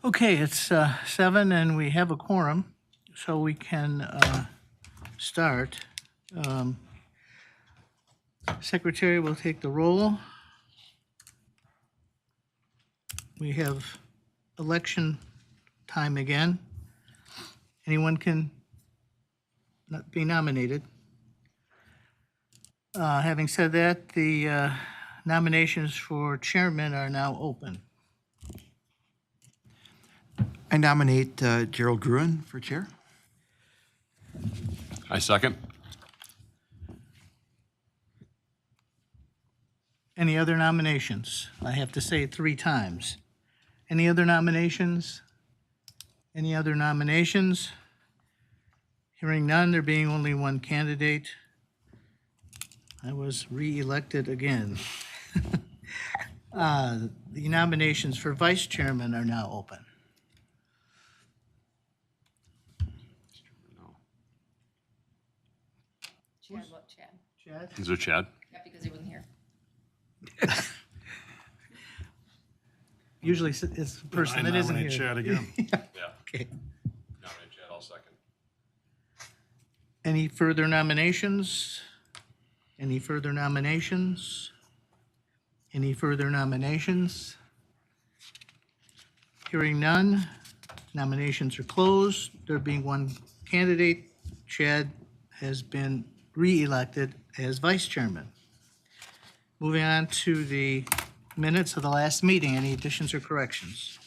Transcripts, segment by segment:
Okay, it's 7 and we have a quorum, so we can start. Secretary will take the roll. We have election time again. Anyone can be nominated. Having said that, the nominations for chairman are now open. I nominate Gerald Gruen for chair. I second. Any other nominations? I have to say it 3 times. Any other nominations? Any other nominations? Hearing none, there being only one candidate, I was re-elected again. The nominations for vice chairman are now open. Chad, what, Chad? Chad? Is there Chad? Yeah, because he wasn't here. Usually it's the person that isn't here. Chad again. Yeah. Okay. Nominate Chad, I'll second. Any further nominations? Any further nominations? Any further nominations? Hearing none, nominations are closed. There being one candidate, Chad has been re-elected as vice chairman. Moving on to the minutes of the last meeting. Any additions or corrections?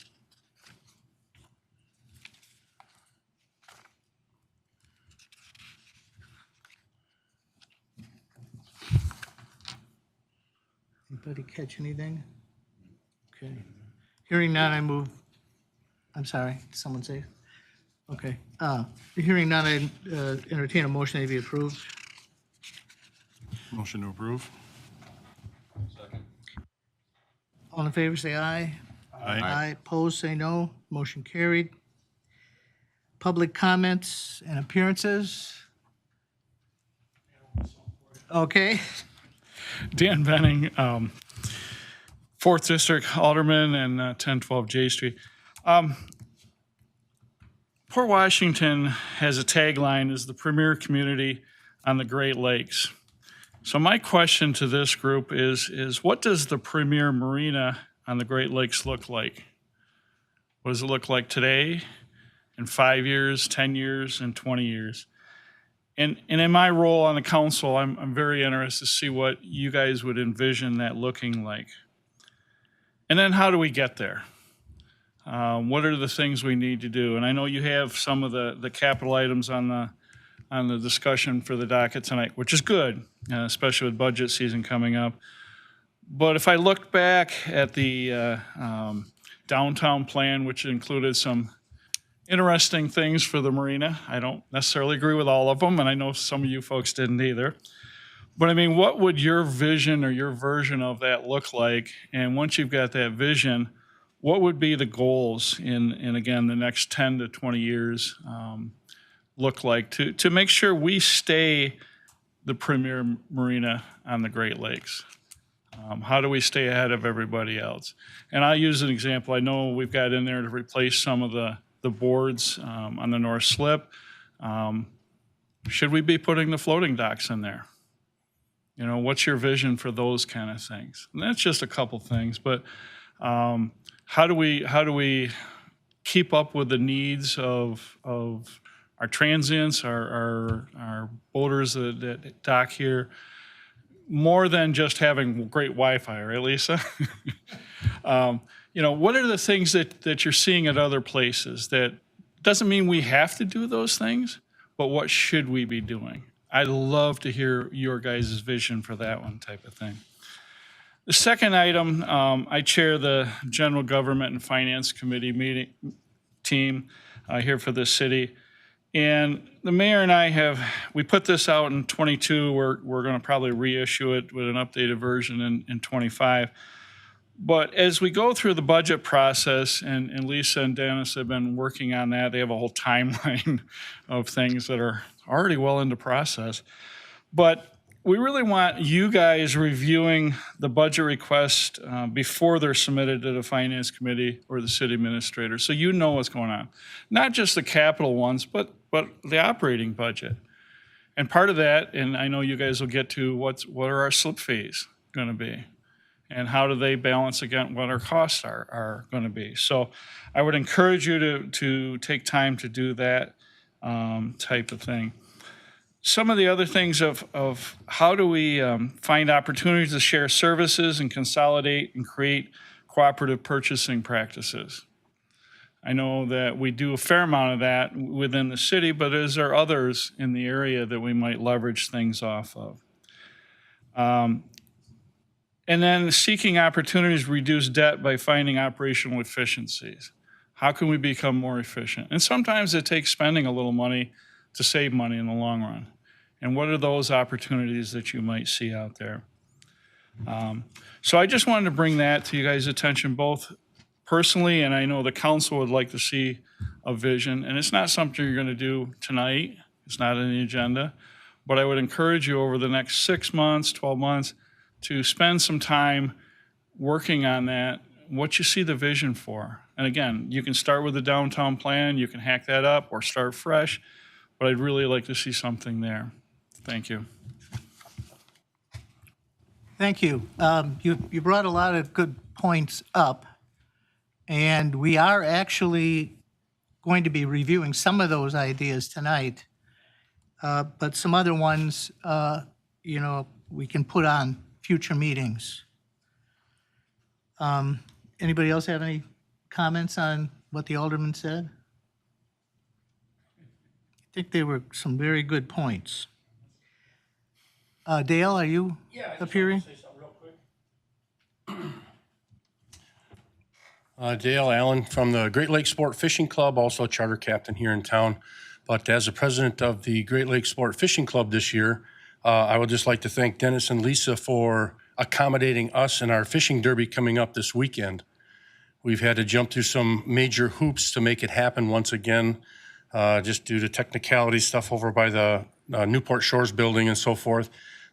Anybody catch anything? Okay. Hearing none, I move, I'm sorry, did someone say? Okay. Hearing none, I entertain a motion to be approved. Motion to approve. Second. All in favor, say aye. Aye. Opposed, say no. Motion carried. Public comments and appearances. Okay. Dan Benning, 4th District Alderman and 1012 J Street. Port Washington has a tagline as the premier community on the Great Lakes. So my question to this group is what does the premier marina on the Great Lakes look like? What does it look like today, in 5 years, 10 years, and 20 years? And in my role on the council, I'm very interested to see what you guys would envision that looking like. And then how do we get there? What are the things we need to do? And I know you have some of the capital items on the discussion for the docket tonight, which is good, especially with budget season coming up. But if I look back at the downtown plan, which included some interesting things for the marina. I don't necessarily agree with all of them, and I know some of you folks didn't either. But I mean, what would your vision or your version of that look like? And once you've got that vision, what would be the goals in again, the next 10 to 20 years look like to make sure we stay the premier marina on the Great Lakes? How do we stay ahead of everybody else? And I'll use an example. I know we've got in there to replace some of the boards on the North Slip. Should we be putting the floating docks in there? You know, what's your vision for those kind of things? And that's just a couple things, but how do we keep up with the needs of our transients, our boaters that dock here, more than just having great Wi-Fi, right, Lisa? You know, what are the things that you're seeing at other places that doesn't mean we have to do those things, but what should we be doing? I'd love to hear your guys' vision for that one type of thing. The second item, I chair the General Government and Finance Committee team here for this city. And the mayor and I we put this out in 22. We're going to probably reissue it with an updated version in 25. But as we go through the budget process, and Lisa and Dennis have been working on that, they have a whole timeline of things that are already well into process. But we really want you guys reviewing the budget request before they're submitted to the finance committee or the city administrator, so you know what's going on. Not just the capital ones, but the operating budget. And part of that, and I know you guys will get to what are our slip fees going to be, and how do they balance against what our costs are going to be. So I would encourage you to take time to do that type of thing. Some of the other things of how do we find opportunities to share services and consolidate and create cooperative purchasing practices. I know that we do a fair amount of that within the city, but is there others in the area that we might leverage things off of? And then seeking opportunities to reduce debt by finding operational efficiencies. How can we become more efficient? And sometimes it takes spending a little money to save money in the long run. And what are those opportunities that you might see out there? So I just wanted to bring that to you guys' attention, both personally, and I know the council would like to see a vision. And it's not something you're going to do tonight. It's not on the agenda. But I would encourage you over the next 6 months, 12 months, to spend some time working on that, what you see the vision for. And again, you can start with the downtown plan, you can hack that up or start fresh, but I'd really like to see something there. Thank you. Thank you. You brought a lot of good points up, and we are actually going to be reviewing some of those ideas tonight, but some other ones, we can put on future meetings. Anybody else have any comments on what the alderman said? I think they were some very good points. Dale, are you appearing? Dale Allen from the Great Lakes Sport Fishing Club, also a charter captain here in town. But as the president of the Great Lakes Sport Fishing Club this year, I would just like to thank Dennis and Lisa for accommodating us in our fishing derby coming up this weekend. We've had to jump through some major hoops to make it happen once again, just due to technicality stuff over by the Newport Shores building and so forth.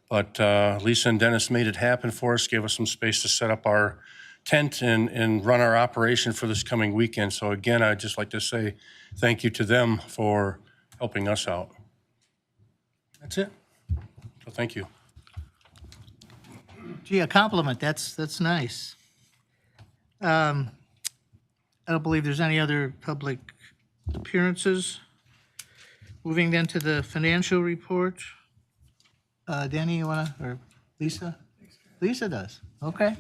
But Lisa and Dennis made it happen for us, gave us some space to set up our tent and run our operation for this coming weekend. So again, I'd just like to say thank you to them for helping us out. That's it. So thank you. Gee, a compliment. That's nice. I don't believe there's any other public appearances. Moving then to the financial report. Danny, you wanna, or Lisa? Lisa does. Okay.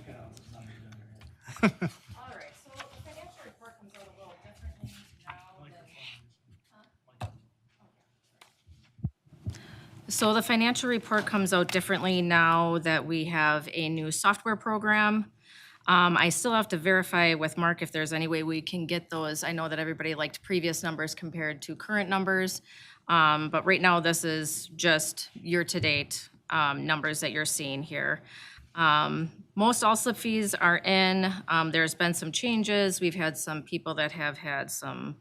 All right, so the financial report comes out a little differently now than. So the financial report comes out differently now that we have a new software program. I still have to verify with Mark if there's any way we can get those. I know that everybody liked previous numbers compared to current numbers. But right now, this is just year-to-date numbers that you're seeing here. Most all slip fees are in. There's been some changes. We've had some people that have had some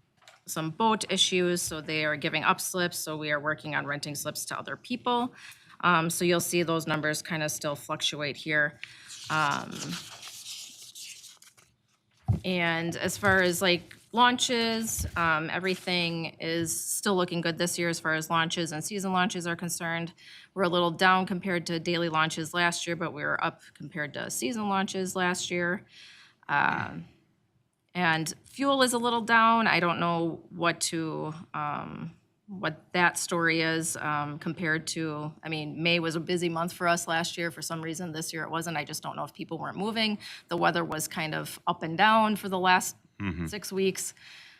boat issues, so they are giving up slips, so we are working on renting slips to other people. So you'll see those numbers kind of still fluctuate here. And as far as like launches, everything is still looking good this year as far as launches and season launches are concerned. We're a little down compared to daily launches last year, but we were up compared to season launches last year. And fuel is a little down. I don't know what that story is compared to, I mean, May was a busy month for us last year. For some reason, this year it wasn't. I just don't know if people weren't moving. The weather was kind of up and down for the last 6 weeks.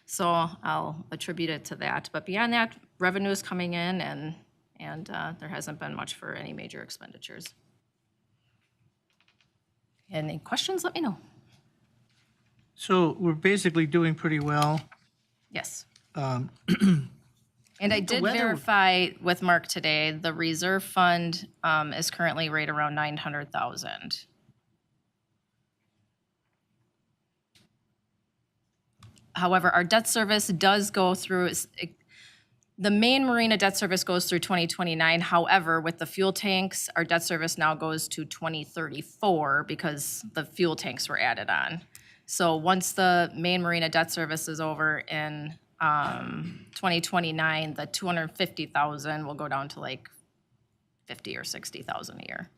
So I'll attribute it to that. But beyond that, revenue is coming in and there hasn't been much for any major expenditures. Any questions, let me know. So we're basically doing pretty well. Yes. And I did weather- verify with Mark today, the reserve fund is currently right around 900,000. However, our debt service does go through, The main marina debt service goes through 2029. However, with the fuel tanks, our debt service now goes to 2034 because the fuel tanks were added on. So once the main marina debt service is over in 2029, the 250,000 will go down to like 50 or 60,000 a year.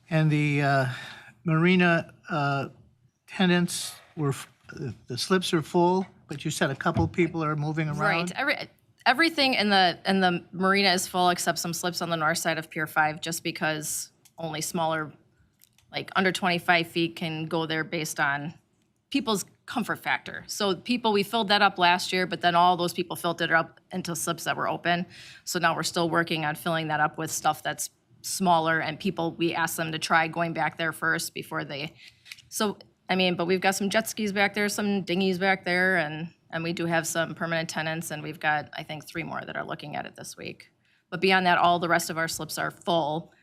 And the marina tenants were, the slips are full, but you said a couple people are moving around? Right. Everything in the marina is full except some slips on the north side of Pier 5, just because only smaller, like under 25 feet can go there based on people's comfort factor. So we filled that up last year, but then all those people filled it up into slips that were open. So now we're still working on filling that up with stuff that's smaller, and we asked them to try going back there first before they, but we've got some jet skis back there, some dinghies back there, and we do have some permanent tenants, and we've got, I think, 3 more that are looking at it this week. But beyond that, all the rest of our slips are full.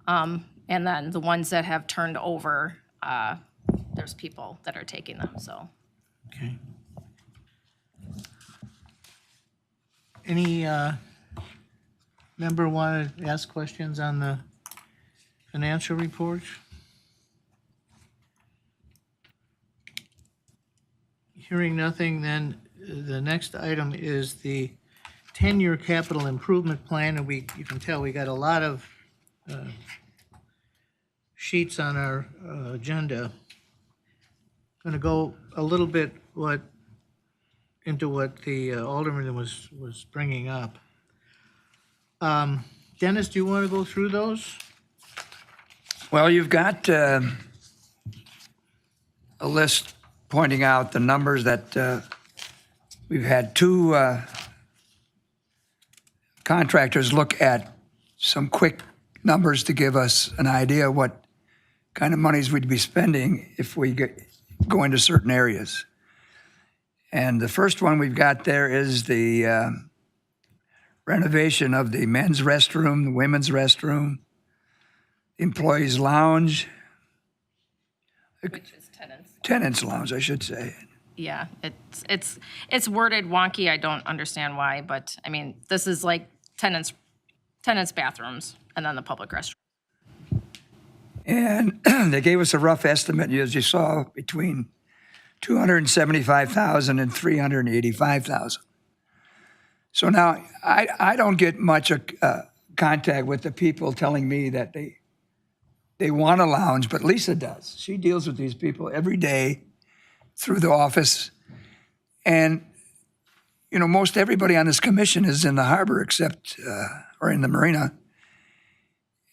And then the ones that have turned over, there's people that are taking them, so. Okay. Any member want to ask questions on the financial report? Hearing nothing, then the next item is the 10-year capital improvement plan, and you can tell we got a lot of sheets on our agenda. Going to go a little bit into what the Alderman was bringing up. Dennis, do you want to go through those? Well, you've got a list pointing out the numbers that we've had 2 contractors look at some quick numbers to give us an idea what kind of monies we'd be spending if we go into certain areas. And the first one we've got there is the renovation of the men's restroom, the women's restroom, employees' lounge, Which is tenants. tenants' lounge, I should say. Yeah, it's worded wonky. I don't understand why, but I mean, this is like tenants' bathrooms and then the public restroom. And they gave us a rough estimate, as you saw, between $275,000 and $385,000. So now I don't get much contact with the people telling me that they want a lounge, but Lisa does. She deals with these people every day through the office. And, most everybody on this commission is in the harbor or in the marina.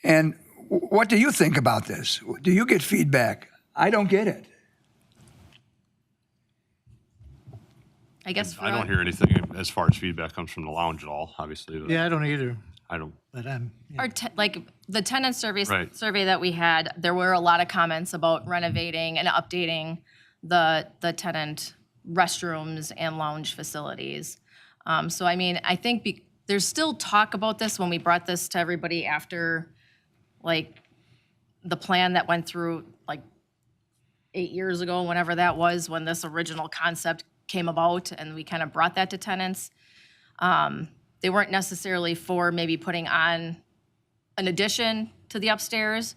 And what do you think about this? Do you get feedback? I don't get it. I guess I don't hear anything as far as feedback comes from the lounge at all, obviously. But Yeah, I don't either, I don't, but our the tenant survey Right. that we had, there were a lot of comments about renovating and updating the tenant restrooms and lounge facilities. So I mean, I think there's still talk about this when we brought this to everybody after, like, the plan that went through like 8 years ago, whenever that was, when this original concept came about, and we kind of brought that to tenants. They weren't necessarily for maybe putting on an addition to the upstairs.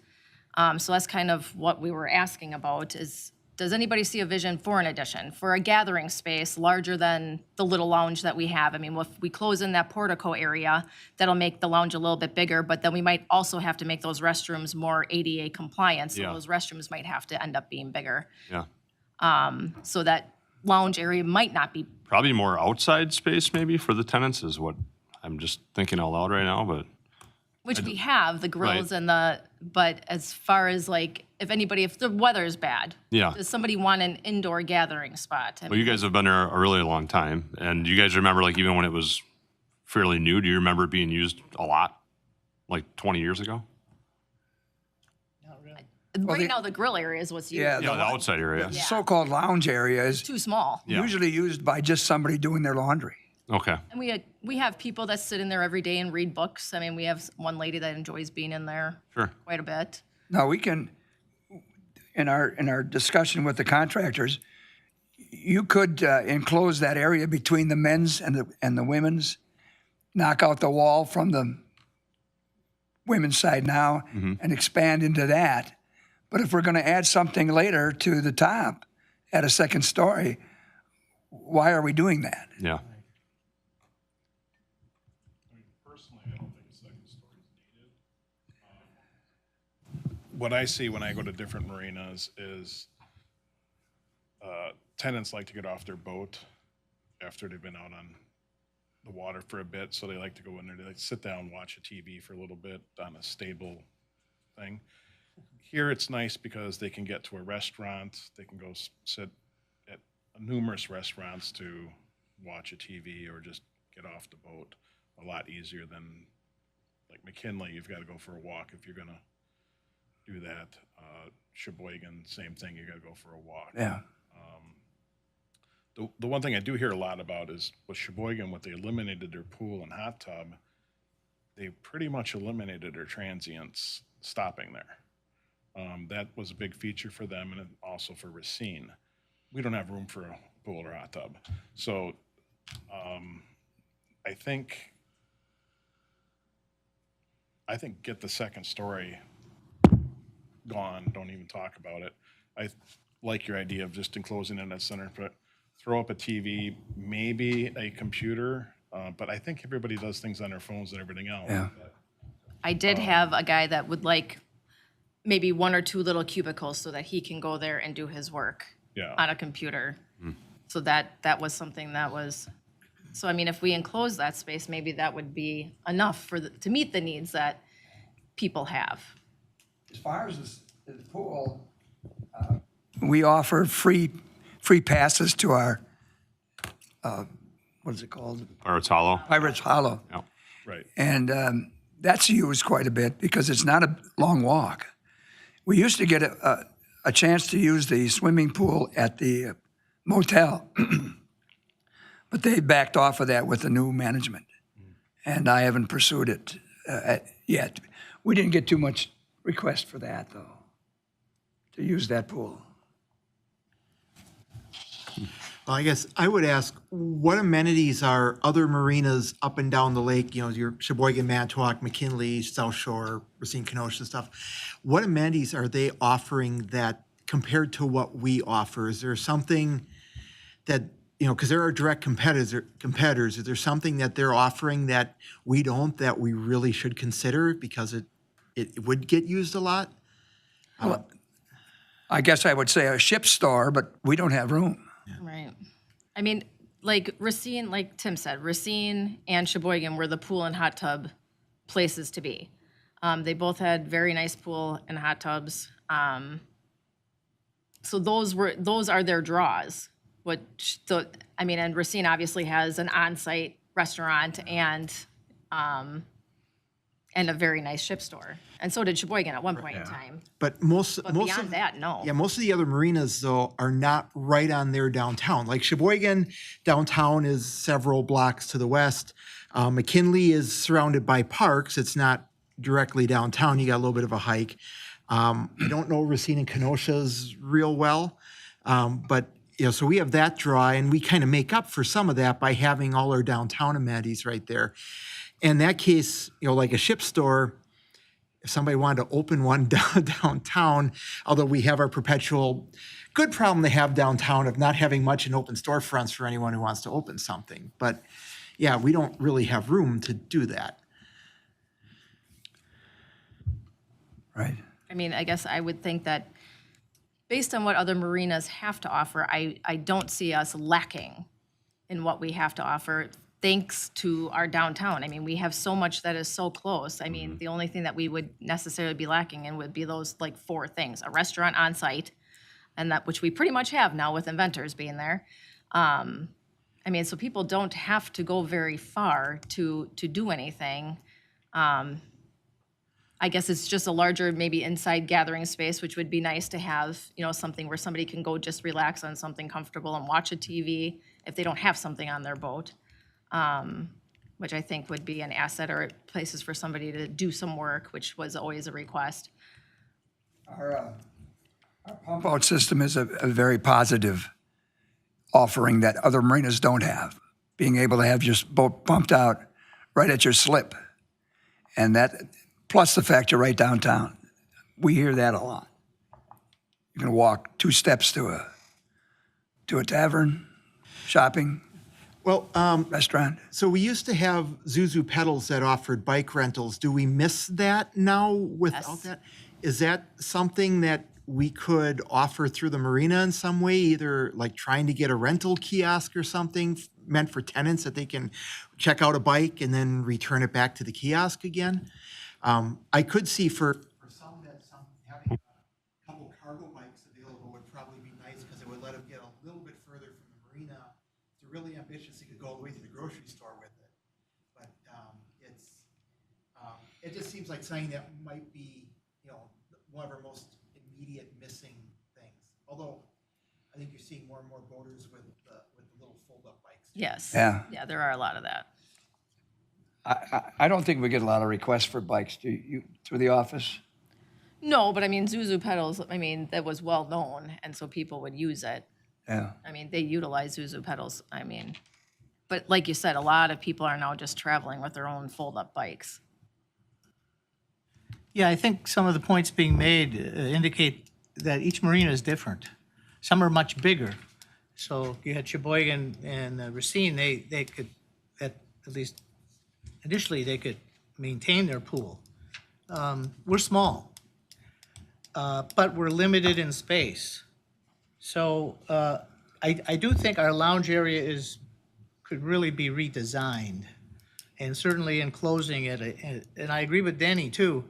So that's kind of what we were asking about is, does anybody see a vision for an addition, for a gathering space larger than the little lounge that we have? I mean, if we close in that portico area, that'll make the lounge a little bit bigger, but then we might also have to make those restrooms more ADA compliant. So Yeah. those restrooms might have to end up being bigger. yeah. So that lounge area might not be. Probably more outside space maybe for the tenants is what I'm just thinking out loud right now, but Which we have, the grills Right. but as far as like, if the weather is bad, yeah. does somebody want an indoor gathering spot? I Well, you guys have been there a really long time, and you guys remember, like, even when it was fairly new, do you remember it being used a lot, like 20 years ago? Right now, the grill area is what's used. Yeah, Yeah, the outside area. The so-called lounge area is Too small. Yeah. usually used by just somebody doing their laundry. Okay. And we have people that sit in there every day and read books. I mean, we have one lady that enjoys being in there Sure. quite a bit. Now, we can, in our discussion with the contractors, you could enclose that area between the men's and the women's, knock out the wall from the women's side now and expand into that. But if we're going to add something later to the top at a second story, why are we doing that? Yeah. Personally, I don't think a second story is needed. What I see when I go to different marinas is tenants like to get off their boat after they've been out on the water for a bit, so they like to go in there, they like to sit down, watch a TV for a little bit on a stable thing. Here it's nice because they can get to a restaurant, they can go sit at numerous restaurants to watch a TV or just get off the boat a lot easier than like McKinley, you've got to go for a walk if you're gonna do that. Sheboygan, same thing, you gotta go for a walk. Yeah. The one thing I do hear a lot about is with Sheboygan, when they eliminated their pool and hot tub, they pretty much eliminated their transients stopping there. That was a big feature for them and also for Racine. We don't have room for a pool or hot tub. So I think get the second story gone, don't even talk about it. I like your idea of just enclosing in that center, but throw up a TV, maybe a computer, but I think everybody does things on their phones and everything else. Yeah. I did have a guy that would like maybe 1 or 2 little cubicles so that he can go there and do his work Yeah. on a computer. So that was something that was, so I mean, if we enclose that space, maybe that would be enough for to meet the needs that people have. As far as the pool, we offer free passes to our, what is it called? Or it's hollow. Pirates Hollow. Yeah. Right. And that's used quite a bit because it's not a long walk. We used to get a chance to use the swimming pool at the motel, but they backed off of that with the new management, and I haven't pursued it yet. We didn't get too much request for that, though, to use that pool. Well, I guess I would ask, what amenities are other marinas up and down the lake, you know, your Sheboygan, Manitowoc, McKinley, South Shore, Racine, Kenosha stuff, what amenities are they offering that compared to what we offer? Is there something that, you know, because there are direct competitors, is there something that they're offering that we don't, that we really should consider because it would get used a lot? I guess I would say a ship store, but we don't have room. Right. I mean, like Racine, like Tim said, Racine and Sheboygan were the pool and hot tub places to be. They both had very nice pool and hot tubs. So those are their draws. And Racine obviously has an on-site restaurant and a very nice ship store. And so did Sheboygan at one point in time. But most Beyond of that, no. Yeah, most of the other marinas though are not right on their downtown. Like Sheboygan downtown is several blocks to the west. McKinley is surrounded by parks. It's not directly downtown. You got a little bit of a hike. I don't know Racine and Kenosha's real well, but you know, so we have that draw, and we kind of make up for some of that by having all our downtown amenities right there. In that case, you know, like a ship store, if somebody wanted to open one downtown, although we have our perpetual good problem they have downtown of not having much in open storefronts for anyone who wants to open something. But yeah, we don't really have room to do that. Right. I mean, I guess I would think that based on what other marinas have to offer, I don't see us lacking in what we have to offer thanks to our downtown. I mean, we have so much that is so close. I mean, the only thing that we would necessarily be lacking in would be those like 4 things: a restaurant on site, and that which we pretty much have now with Inventors being there. I mean, so people don't have to go very far to do anything. I guess it's just a larger, maybe inside gathering space, which would be nice to have, you know, something where somebody can go just relax on something comfortable and watch a TV if they don't have something on their boat, which I think would be an asset, or places for somebody to do some work, which was always a request. Our pump out system is a very positive offering that other marinas don't have, being able to have your boat pumped out right at your slip. And that, plus the fact you're right downtown. We hear that a lot. You can walk 2 steps to a tavern, shopping, Well, restaurant. so we used to have Zuzu Pedals that offered bike rentals. Do we miss that now without Yes. that? Is that something that we could offer through the marina in some way, either like trying to get a rental kiosk or something meant for tenants that they can check out a bike and then return it back to the kiosk again? I could see for some that having a couple cargo bikes available would probably be nice because it would let them get a little bit further from the marina. If they're really ambitious, they could go all the way to the grocery store with it. But it just seems like something that might be, one of our most immediate missing things. Although I think you're seeing more and more boaters with the little fold-up bikes. Yes. Yeah. Yeah, there are a lot of that. I don't think we get a lot of requests for bikes, do you, through the office? No, but I mean, Zuzu pedals, I mean, that was well known, and so people would use it. Yeah. I mean, they utilize Zuzu pedals, I mean. But like you said, a lot of people are now just traveling with their own fold-up bikes. Yeah, I think some of the points being made indicate that each marina is different. Some are much bigger. So you had Sheboygan and Racine, they could, at least initially, they could maintain their pool. We're small, but we're limited in space. So I do think our lounge area could really be redesigned, and certainly enclosing it. And I agree with Denny, too.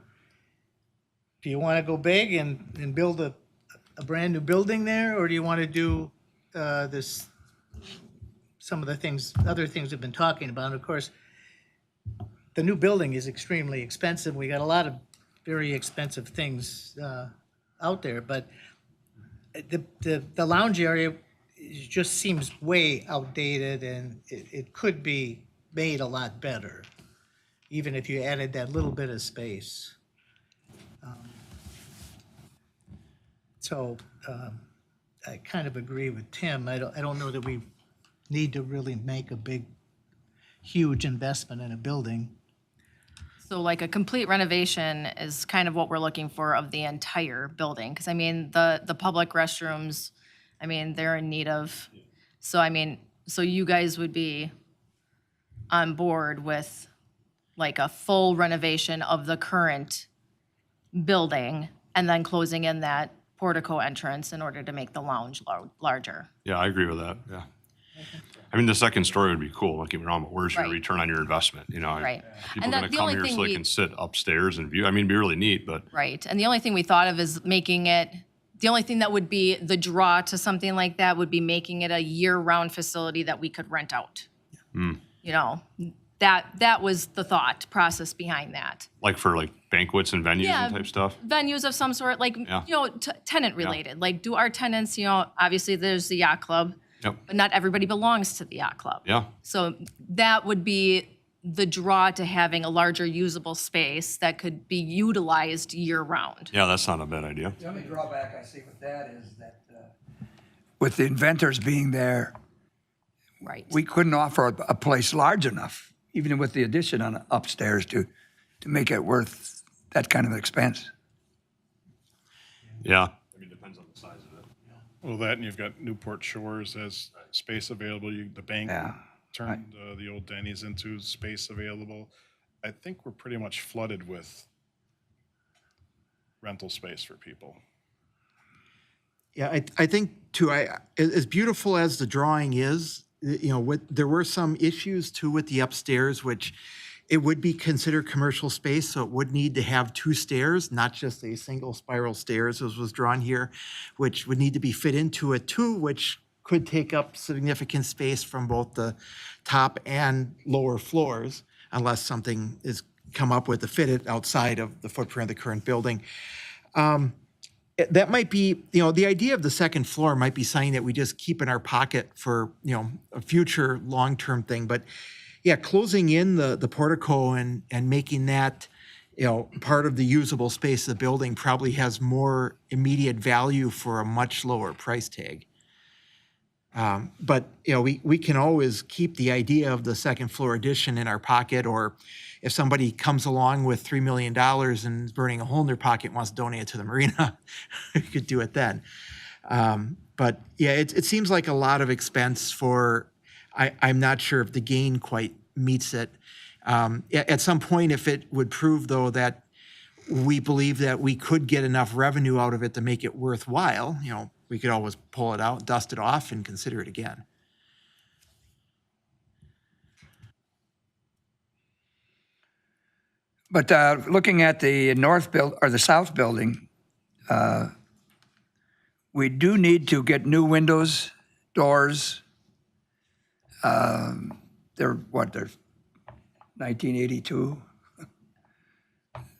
Do you want to go big and build a brand-new building there, or do you want to do some of the things, other things we've been talking about? And of course, the new building is extremely expensive. We got a lot of very expensive things out there, but the lounge area just seems way outdated, and it could be made a lot better, even if you added that little bit of space. So I kind of agree with Tim. I don't know that we need to really make a huge investment in a building. So like a complete renovation is kind of what we're looking for of the entire building. Because I mean, the public restrooms, I mean, they're in need of, so I mean, so you guys would be on board with like a full renovation of the current building and then closing in that portico entrance in order to make the lounge larger. Yeah, I agree with that, yeah. I mean, the second story would be cool, don't get me wrong, but where's your Right. return on your investment, Right. People And gonna the come only here thing so they we- can sit upstairs and view, I mean, it'd be really neat, but Right, and the only thing we thought of is making it, the only thing that would be the draw to something like that would be making it a year-round facility that we could rent out. You know, that was the thought process behind that. like for like banquets and venues Yeah. and type stuff. Venues of some sort, like, Yeah. you know, tenant related, like do our tenants, you know, obviously there's the yacht club, Yep, but not everybody belongs to the yacht club. yeah, So that would be the draw to having a larger usable space that could be utilized year-round. yeah, that's not a bad idea. The only drawback I see with that is that with the inventors being there, Right. we couldn't offer a place large enough, even with the addition on upstairs, to make it worth that kind of expense. Yeah. I mean, depends on the size of it. Well, that and you've got Newport Shores as space available. The bank Yeah. turned the old Denny's into space available. I think we're pretty much flooded with rental space for people. Yeah, I think too, as beautiful as the drawing is, there were some issues too with the upstairs, which it would be considered commercial space, so it would need to have 2 stairs, not just a single spiral stairs as was drawn here, which would need to be fit into it too, which could take up significant space from both the top and lower floors, unless something is come up with to fit it outside of the footprint of the current building. That might be, the idea of the second floor might be something that we just keep in our pocket for, a future long-term thing. But yeah, closing in the portico and making that, part of the usable space of the building probably has more immediate value for a much lower price tag. But, we can always keep the idea of the second floor addition in our pocket, or if somebody comes along with $3 million and is burning a hole in their pocket and wants to donate it to the marina, we could do it then. But yeah, it seems like a lot of expense for, I'm not sure if the gain quite meets it. At some point, if it would prove though that we believe that we could get enough revenue out of it to make it worthwhile, we could always pull it out, dust it off, and consider it again. But looking at the the south building, we do need to get new windows, doors. They're 1982.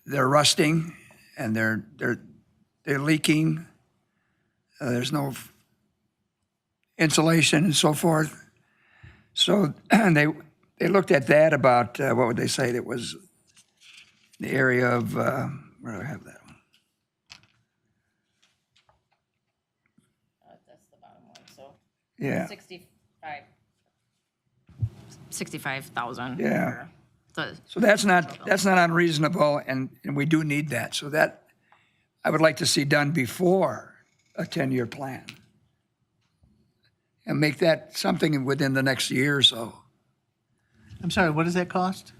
They're rusting and they're leaking. There's no insulation and so forth. So they looked at that about, what would they say? It was the area of, where do I have that one? That's the bottom one, so Yeah. 65,000. Yeah. for the- So that's not unreasonable, and we do need that. So that I would like to see done before a 10-year plan. And make that something within the next year or so. I'm sorry, what does that cost?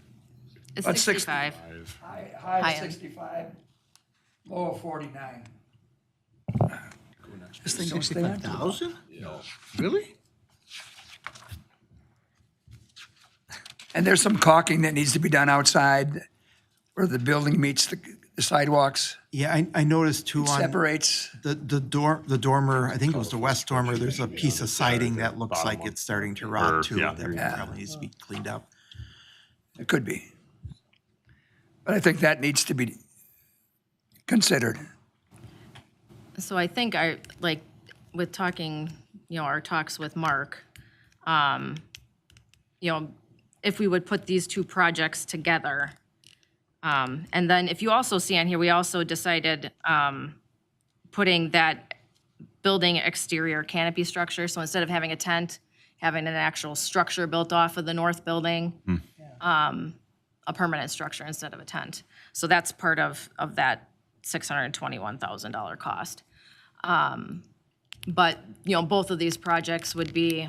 It's About 65. High High of end. 65, low of 49. This thing don't stay on. 65,000? No. Really? And there's some caulking that needs to be done outside where the building meets the sidewalks, Yeah, I noticed too on separates. the dormer, I think it was the west dormer, there's a piece of siding that looks like it's starting to rot too. yeah. That probably needs to be cleaned up. It could be. But I think that needs to be considered. So I think with talking, our talks with Mark, if we would put these two projects together, and then if you also see on here, we also decided putting that building exterior canopy structure. So instead of having a tent, having an actual structure built off of the north building, a permanent structure instead of a tent. So that's part of that $621,000 cost. But, both of these projects would be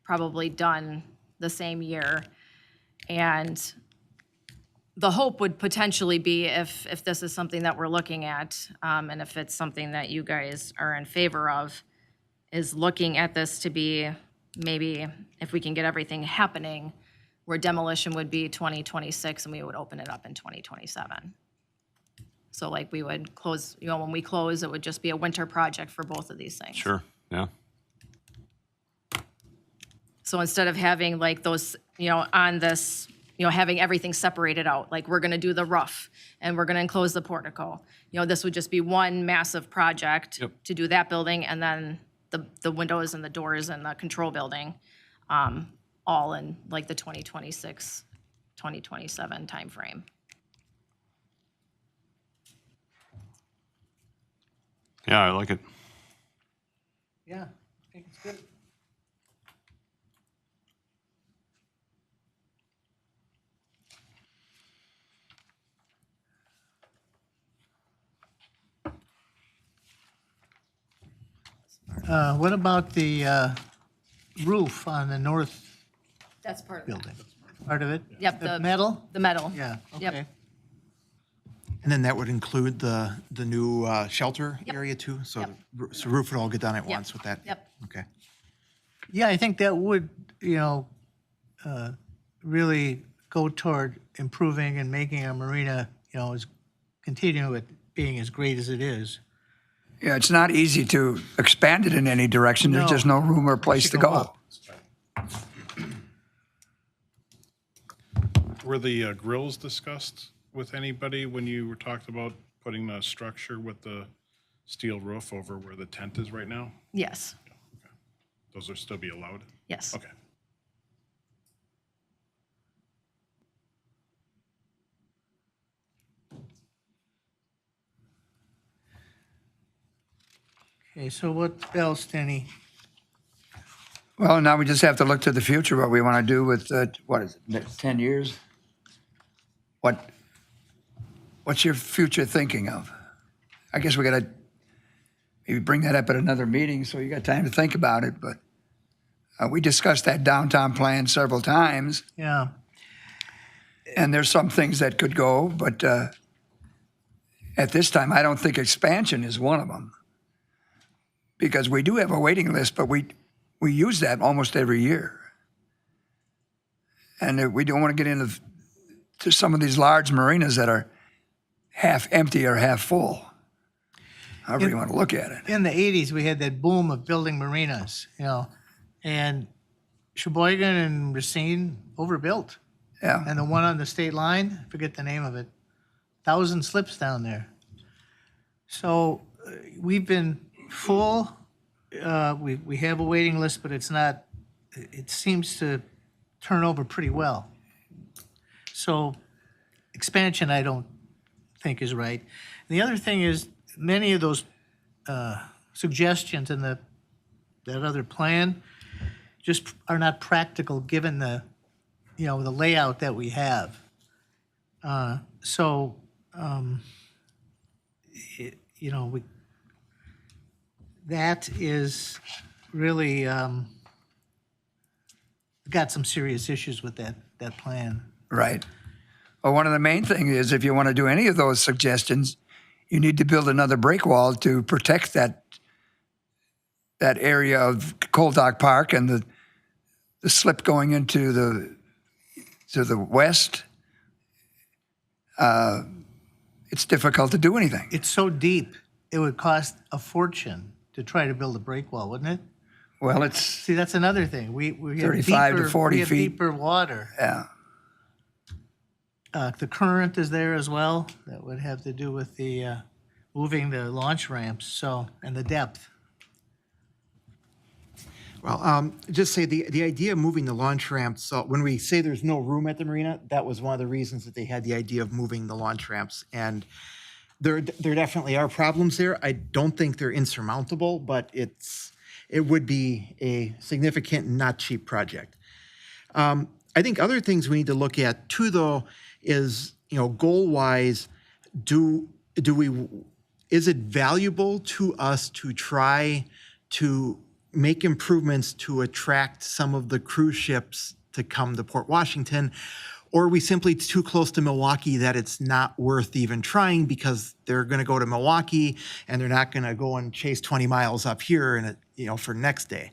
probably done the same year. And the hope would potentially be if this is something that we're looking at, and if it's something that you guys are in favor of, is looking at this to be maybe if we can get everything happening, where demolition would be 2026 and we would open it up in 2027. So like we would close, when we close, it would just be a winter project for both of these things. Sure, yeah. So instead of having like those, on this, having everything separated out, like we're gonna do the roof and we're gonna enclose the portico. This would just be one massive project Yep. to do that building and then the windows and the doors and the control building, all in like the 2026, 2027 timeframe. Yeah, I like it. Yeah, I think it's good. What about the roof on the north That's part of it. building? Part of it? Yep, The metal? The metal. Yeah, Yep. okay. And then that would include the new shelter area too? So, so roof would all get done at once with that? Yep. Okay. Yeah, I think that would, really go toward improving and making our marina, continue it being as great as it is. Yeah, it's not easy to expand it in any direction. There's No. just no room or place to Go go. up. Were the grills discussed with anybody when you were talking about putting a structure with the steel roof over where the tent is right now? Yes, Those are still be allowed? yes. Okay. Okay, so what else, Denny? Well, now we just have to look to the future, what we want to do with, what is it, next 10 years? What's your future thinking of? I guess we got to maybe bring that up at another meeting so you got time to think about it, but we discussed that downtown plan several times, Yeah. and there's some things that could go, but at this time, I don't think expansion is one of them. Because we do have a waiting list, but we use that almost every year. And we don't want to get into some of these large marinas that are half empty or half full, however you want to look at it. In the 80s, we had that boom of building marinas, and Sheboygan and Racine overbuilt. Yeah, And the one on the state line, I forget the name of it, 1,000 slips down there. So we've been full. We have a waiting list, but it seems to turn over pretty well. So expansion, I don't think is right. And the other thing is, many of those suggestions in that other plan just are not practical given the layout that we have. That is really got some serious issues with that plan. right. Well, one of the main things is if you want to do any of those suggestions, you need to build another break wall to protect that area of Cold Dock Park and the slip going into the west. It's difficult to do anything. It's so deep, it would cost a fortune to try to build a break wall, wouldn't it? Well, it's, See, that's another thing. We have 35 to 40 we have feet. deeper water. yeah. The current is there as well. That would have to do with the moving the launch ramps, and the depth. Well, just say the idea of moving the launch ramps, so when we say there's no room at the marina, that was one of the reasons that they had the idea of moving the launch ramps. And there definitely are problems there. I don't think they're insurmountable, but it would be a significant and not cheap project. I think other things we need to look at too, though, is, goal-wise, is it valuable to us to try to make improvements to attract some of the cruise ships to come to Port Washington? Or are we simply too close to Milwaukee that it's not worth even trying because they're going to go to Milwaukee and they're not going to go and chase 20 miles up here and for next day?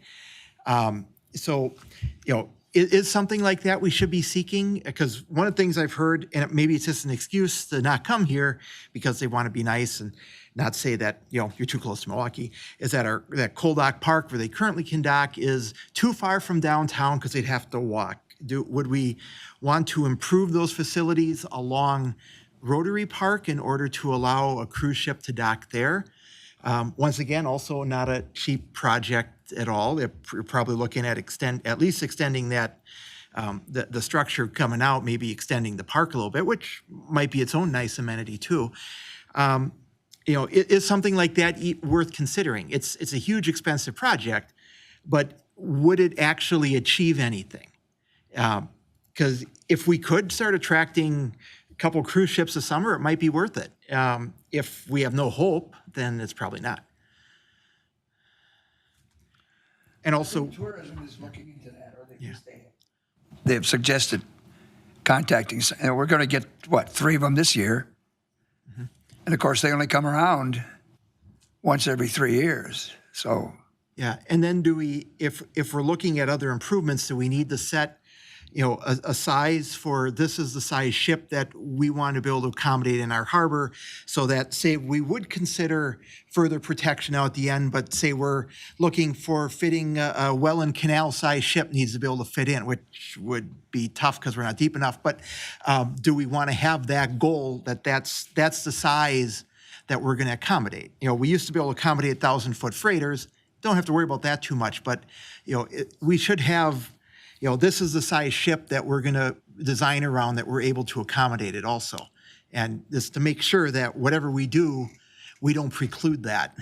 Is something like that we should be seeking? Because one of the things I've heard, and maybe it's just an excuse to not come here because they want to be nice and not say that you're too close to Milwaukee, is that that Cold Dock Park where they currently can dock is too far from downtown because they'd have to walk. Would we want to improve those facilities along Rotary Park in order to allow a cruise ship to dock there? Once again, also not a cheap project at all. You're probably looking at at least extending that, the structure coming out, maybe extending the park a little bit, which might be its own nice amenity too. Is something like that worth considering? It's a huge, expensive project, but would it actually achieve anything? Because if we could start attracting a couple cruise ships a summer, it might be worth it. If we have no hope, then it's probably not. And also, Tourism is looking into that, or they've suggested contacting, and we're going to get, 3 of them this year? Mm-hmm. And of course, they only come around once every 3 years, so. yeah, and then if we're looking at other improvements, do we need to set, a size for, this is the size ship that we want to be able to accommodate in our harbor, so that, say, we would consider further protection out at the end, but say we're looking for fitting a Welland Canal size ship needs to be able to fit in, which would be tough because we're not deep enough. But do we want to have that goal that's the size that we're going to accommodate? We used to be able to accommodate 1,000-foot freighters. Don't have to worry about that too much, but we should have. This is the size ship that we're going to design around that we're able to accommodate it also. And this to make sure that whatever we do, we don't preclude that.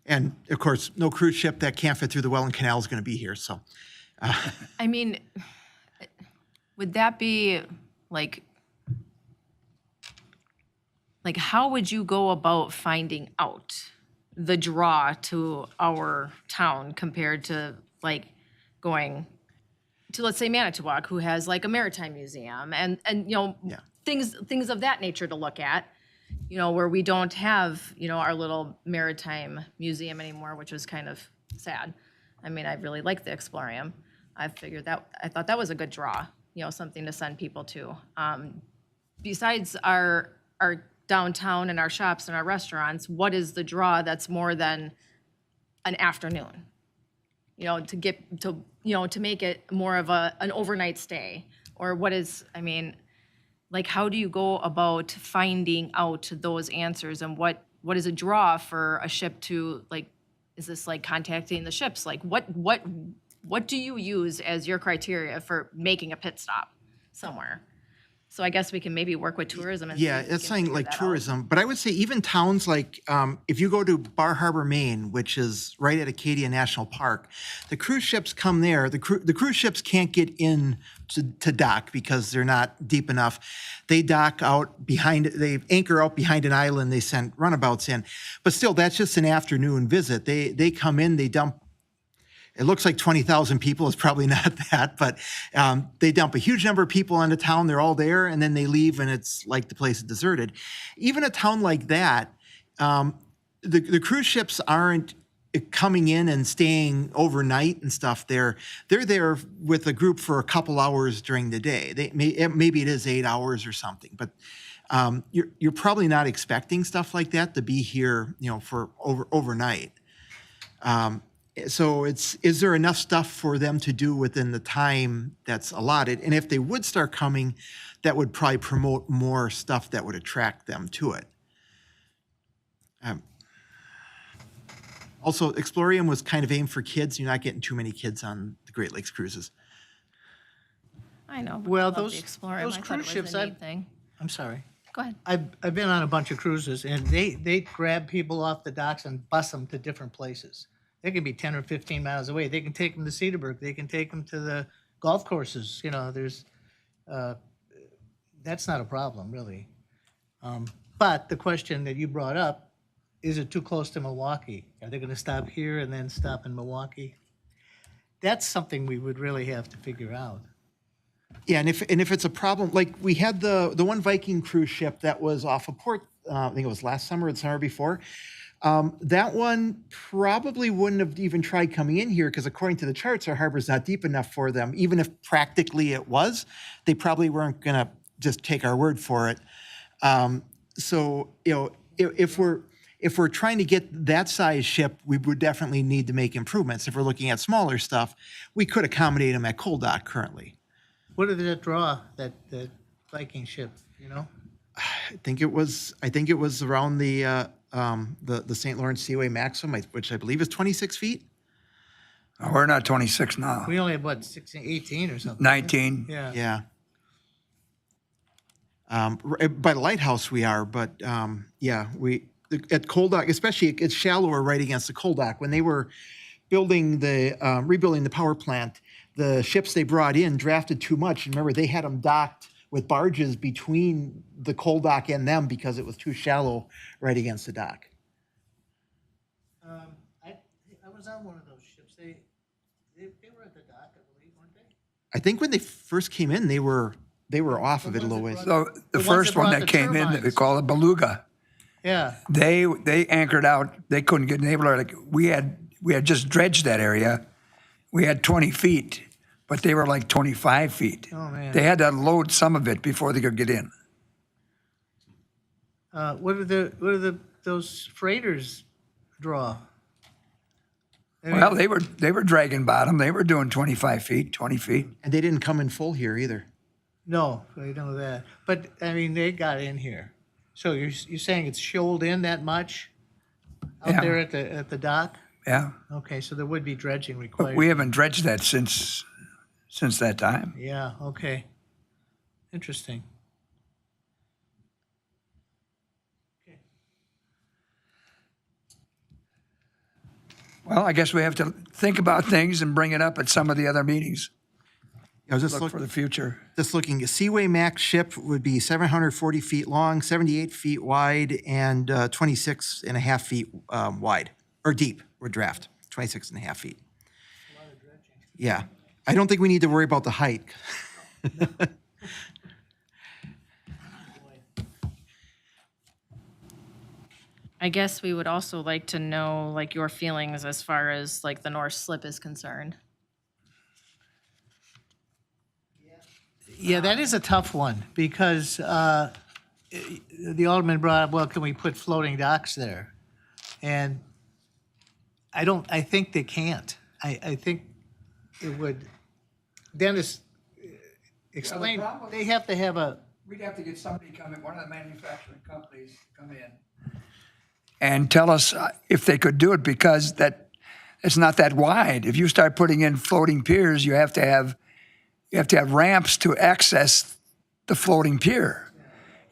And of course, no cruise ship that can't fit through the Welland Canal is going to be here. So I mean, would that be like how would you go about finding out the draw to our town compared to like going to, let's say, Manitowoc, who has like a maritime museum and you know, Yeah. things of that nature to look at, you know, where we don't have, you know, our little maritime museum anymore, which is kind of sad. I mean, I really like the Explorium. I thought that was a good draw, you know, something to send people to. Besides our downtown and our shops and our restaurants, what is the draw that's more than an afternoon? You know, to make it more of an overnight stay, or what is, I mean, like, how do you go about finding out those answers, and what is a draw for a ship to, like, is this like contacting the ships? Like, what do you use as your criteria for making a pit stop somewhere? So I guess we can maybe work with tourism and see yeah, if we it's can something figure like that out. tourism. But I would say even towns like, if you go to Bar Harbor, Maine, which is right at Acadia National Park, the cruise ships come there. The cruise ships can't get in to dock because they're not deep enough. They dock out behind, they anchor out behind an island. They send runabouts in. But still, that's just an afternoon visit. They come in, they dump. It looks like 20,000 people. It's probably not that, but they dump a huge number of people into town. They're all there, and then they leave, and it's like the place is deserted. Even a town like that, the cruise ships aren't coming in and staying overnight and stuff. They're there with a group for a couple hours during the day. Maybe it is 8 hours or something, but you're probably not expecting stuff like that to be here, you know, for overnight. So is there enough stuff for them to do within the time that's allotted? And if they would start coming, that would probably promote more stuff that would attract them to it. Also, Explorium was kind of aimed for kids. You're not getting too many kids on the Great Lakes cruises. I know. But Well, I love those- the Explorer. those I thought cruise it was ships, a neat thing. I'm sorry. Go ahead. I've been on a bunch of cruises, and they grab people off the docks and bus them to different places. They can be 10 or 15 miles away. They can take them to Cedarburg. They can take them to the golf courses. You know, that's not a problem, really. But the question that you brought up, is it too close to Milwaukee? Are they going to stop here and then stop in Milwaukee? That's something we would really have to figure out. Yeah, and if it's a problem, like we had the one Viking cruise ship that was off of port, I think it was last summer or the summer before. That one probably wouldn't have even tried coming in here because according to the charts, our harbor's not deep enough for them. Even if practically it was, they probably weren't going to just take our word for it. So, you know, if we're trying to get that size ship, we would definitely need to make improvements. If we're looking at smaller stuff, we could accommodate them at Cold Dock currently. What did that draw, that Viking ship, you know? I think it was around the St. Lawrence Seaway Maxim, which I believe is 26 feet. We're not 26 now. We only have, what, 16, 18 or something? 19. Yeah. Yeah. By the lighthouse we are, but yeah, at Cold Dock, especially it's shallower right against the Cold Dock. When they were rebuilding the power plant, the ships they brought in drafted too much. Remember, they had them docked with barges between the Cold Dock and them because it was too shallow right against the dock. I was on one of those ships. They were at the dock, I believe, weren't they? I think when they first came in, they were off of it a little ways. So the ones first that one brought that the came in, turbines. we call it Beluga. Yeah. They anchored out. They couldn't get neighbor. Like we had just dredged that area. We had 20 feet, but they were like 25 feet. Oh, man. They had to unload some of it before they could get in. What are those freighters draw? Well, they were dragging bottom. They were doing 25 feet, 20 feet. And they didn't come in full here either. No, I know that. But, I mean, they got in here. So you're saying it's shoaled in that much out Yeah. there at the dock? Yeah, Okay, so there would be dredging but required. we haven't dredged that since that time. Yeah, okay. Interesting. Okay. Well, I guess we have to think about things and bring it up at some of the other meetings. I was just Look for the future. looking, a Seaway Max ship would be 740 feet long, 78 feet wide, and 26 and a half feet wide, or deep, or draft, 26 and a half feet. Yeah, I don't think we need to worry about the height. I guess we would also like to know, like, your feelings as far as, like, the North Slip is concerned. Yeah, that is a tough one because the alderman brought up, well, can we put floating docks there? And I think they can't. I think it would, Dennis, explain, problem- they have to have a, We'd have to get somebody to come in, one of the manufacturing companies to come in and tell us if they could do it, because it's not that wide. If you start putting in floating piers, you have to have ramps to access the floating pier.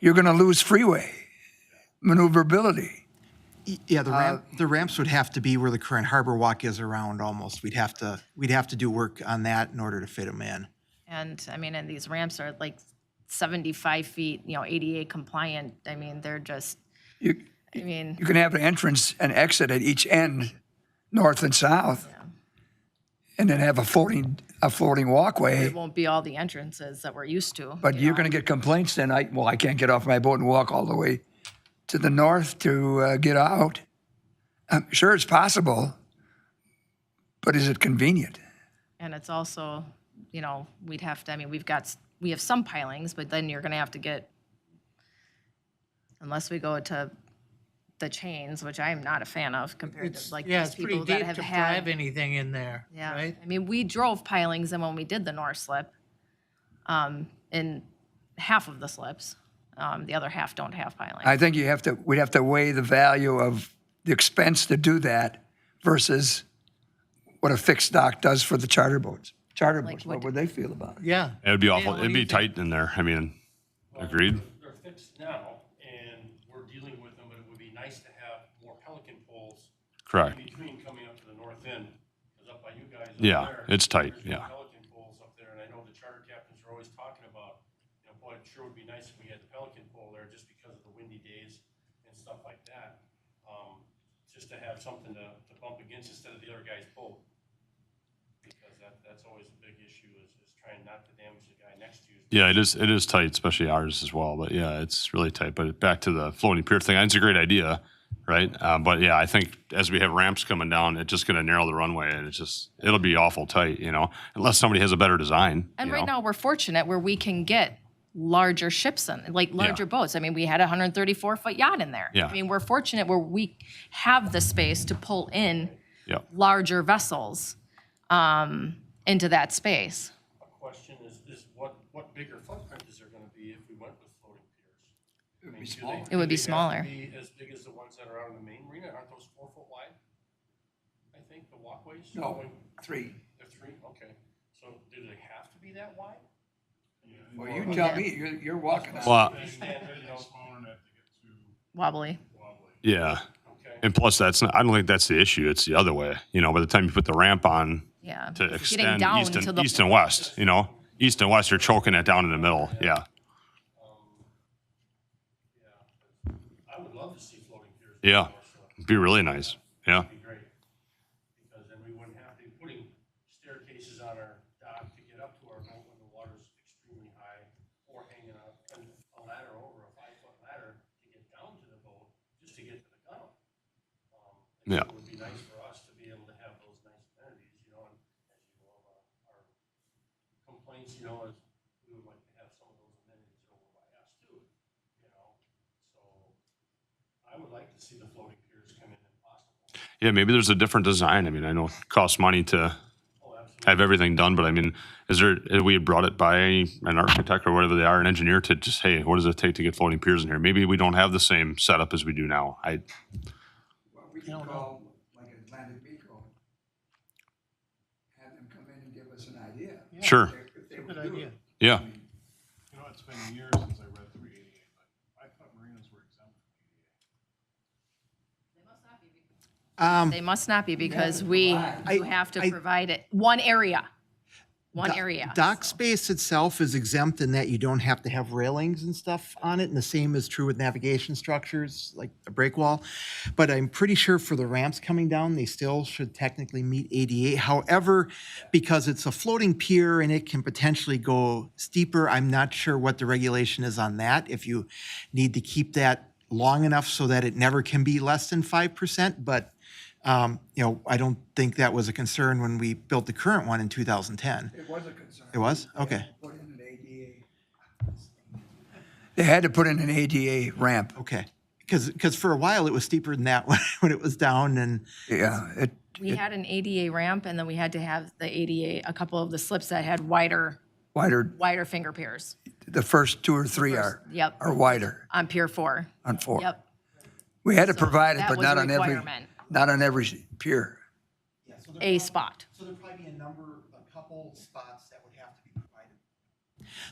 You're going to lose freeway maneuverability. Yeah, the ramps would have to be where the current harbor walk is around almost. We'd have to do work on that in order to fit them in. And, I mean, and these ramps are like 75 feet, ADA compliant. I mean, they're just, You can have an entrance and exit at each end, north and south, and then have a floating walkway. it won't be all the entrances that we're used to. But you're going to get complaints then. I can't get off my boat and walk all the way to the north to get out. I'm sure it's possible, but is it convenient? And it's also, we'd have to, I mean, we have some pilings, but then you're gonna have to get, unless we go to the chains, which I am not a fan of compared it's, to like yeah, these it's pretty people that deep have to had. drive anything in there, Yeah, right? I mean, we drove pilings in when we did the North Slip, in half of the slips. The other half don't have pilings. I think we'd have to weigh the value of the expense to do that versus what a fixed dock does for the charter boats. Charter boats, what would they feel about it? Yeah. It would be awful. what do It'd be you think? tight in there. I mean, agreed. They're fixed now, and we're dealing with them, but it would be nice to have more Pelican poles Correct. in between coming up to the north end, because up by you guys up Yeah, there, it's tight, there's no yeah. Pelican poles up there, and I know the charter captains are always talking about, boy, it sure would be nice if we had the Pelican pole there just because of the windy days and stuff like that. Just to have something to bump against instead of the other guy's boat. Because that's always a big issue is trying not to damage the guy next to you. Yeah, it is tight, especially ours as well. But yeah, it's really tight. But back to the floating pier thing, it's a great idea, right? But yeah, I think as we have ramps coming down, it's just going to narrow the runway, and it'll be awful tight, unless somebody has a better design. And right now, we're fortunate where we can get larger ships in, like larger boats. I mean, we had a 134-foot yacht in there. Yeah. I mean, we're fortunate where we have the space to pull in Yeah. larger vessels into that space. A question is what bigger footprint is there gonna be if we went with floating piers? It would be smaller. It would be smaller. Be as big as the ones that are out in the main marina? Aren't those 4 foot wide? I think the walkways? No, 3. They're 3, okay. So do they have to be that wide? Well, you tell me, you're walking on. Well, Small enough to get to Wobbly. yeah. Okay. And plus, I don't think that's the issue. It's the other way. By the time you put the ramp on Yeah. to Getting extend down east to and, the east and west, east and west, you're choking it down in the middle. Yeah. I would love to see floating piers. Yeah. It'd be really nice. Yeah. Be great. Because then we wouldn't have to be putting staircases on our dock to get up to our boat when the water's extremely high, or hanging a ladder over, a 5-foot ladder to get down to the boat, just to get to the gunnel. Yeah. It would be nice for us to be able to have those nice amenities, and as you know, our complaints, is we would like to have some of those amenities over by us too, So I would like to see the floating piers come in if possible. Yeah. Maybe there's a different design. I mean, I know it costs money to have everything done, but I mean, we had brought it by an architect or whatever they are, an engineer to just, hey, what does it take to get floating piers in here? Maybe we don't have the same setup as we do now. Well, we can call like Atlantic Beacon, have them come in and give us an idea. Sure. If they Good would do idea. it. Yeah. It's been years since I read through ADA, but I thought marinas were exempt from ADA. They must not be because you have to provide it, one area. Dock space itself is exempt in that you don't have to have railings and stuff on it, and the same is true with navigation structures, like a break wall. But I'm pretty sure for the ramps coming down, they still should technically meet ADA. However, because it's a floating pier and it can potentially go steeper, I'm not sure what the regulation is on that. If you need to keep that long enough so that it never can be less than 5%, but I don't think that was a concern when we built the current one in 2010. It was a concern. It was? Okay. Put in an ADA. They had to put in an ADA ramp. Okay. Because for a while it was steeper than that when it was down, and Yeah, We had an ADA ramp, and then we had to have the ADA, a couple of the slips that had wider finger piers the first 2 or 3 are Yep. wider on Pier 4. on 4. Yep. We had to provide it, that but was not a on every, requirement. not on every pier. A spot. so there'd probably be a couple spots that would have to be provided.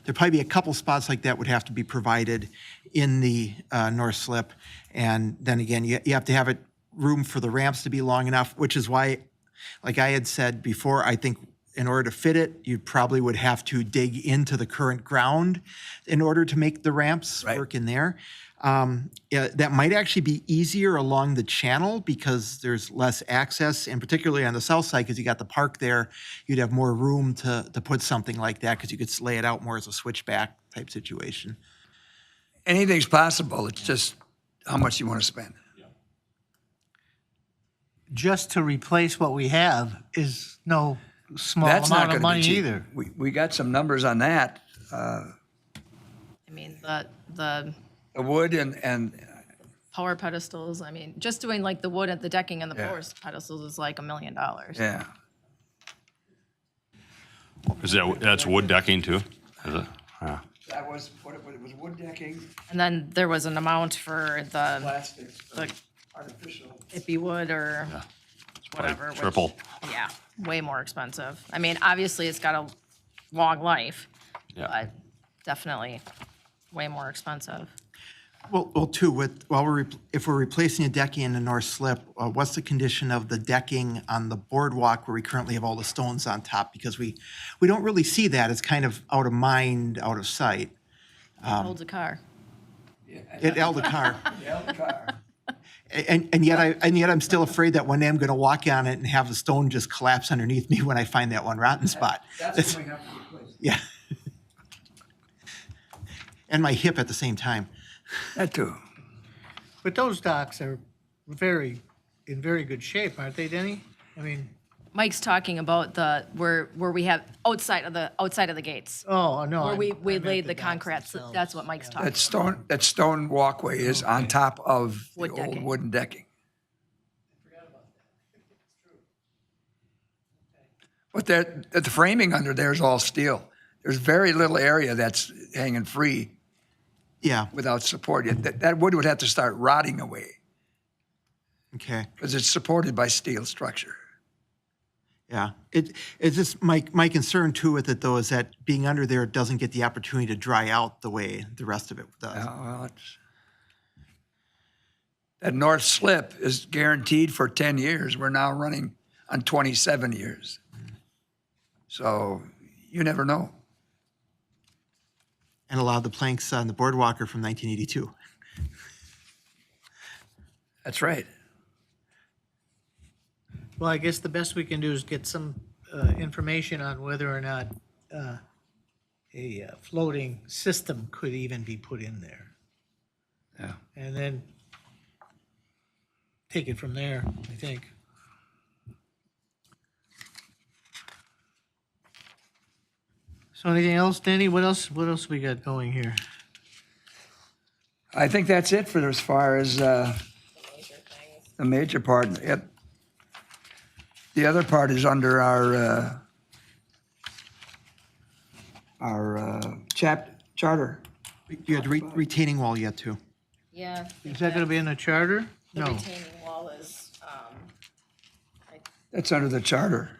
There'd probably be a couple spots like that would have to be provided in the north slip. And then again, you have to have it room for the ramps to be long enough, which is why, like I had said before, I think in order to fit it, you probably would have to dig into the current ground in order to make the ramps Right. work in there. That might actually be easier along the channel because there's less access, and particularly on the south side, because you got the park there, you'd have more room to put something like that because you could lay it out more as a switchback type situation. Anything's possible. It's just how much you want to spend. Just to replace what we have is no small That's not amount of going to be money cheap. either. We got some numbers on that. I mean, the The wood and power pedestals, I mean, just doing like the wood at the decking and the Yeah. power pedestals is like $1 million. yeah. That's wood decking too? Is it? Yeah. That was what it was, wood decking, And then there was an amount for the plastics, the artificial. hippie wood or whatever. which- Triple. Yeah, way more expensive. I mean, obviously, it's got a long life, Yeah. but definitely way more expensive. Well, too, if we're replacing a decking in the north slip, what's the condition of the decking on the boardwalk where we currently have all the stones on top? Because we don't really see that. It's kind of out of mind, out of sight. Holds a car. It held a car. Yeah, the car. And yet I'm still afraid that one day I'm going to walk on it and have the stone just collapse underneath me when I find that one rotten spot. That's when we have to replace it. Yeah. And my hip at the same time. That too. But those docks are in very good shape, aren't they, Denny? I mean, Mike's talking about where we have outside of the gates. oh, no. Where we I meant laid the the docks concrete, themselves. that's what Mike's talking about. That stone walkway is on top of the Wood old decking. wooden decking. But the framing under there is all steel. There's very little area that's hanging free Yeah, without support. That wood would have to start rotting away okay. because it's supported by steel structure. Yeah, it's just my concern too with it though is that being under there doesn't get the opportunity to dry out the way the rest of it does. Well, that north slip is guaranteed for 10 years. We're now running on 27 years. So you never know. And a lot of the planks on the boardwalk are from 1982. That's right. Well, I guess the best we can do is get some information on whether or not a floating system could even be put in there. Yeah. And then take it from there, I think. So anything else, Danny? What else we got going here? I think that's it for as far as the major part. Yep. The other part is under our charter. You had retaining wall yet too. Yeah. Is that gonna be in the charter? The No. retaining wall is, That's under the charter.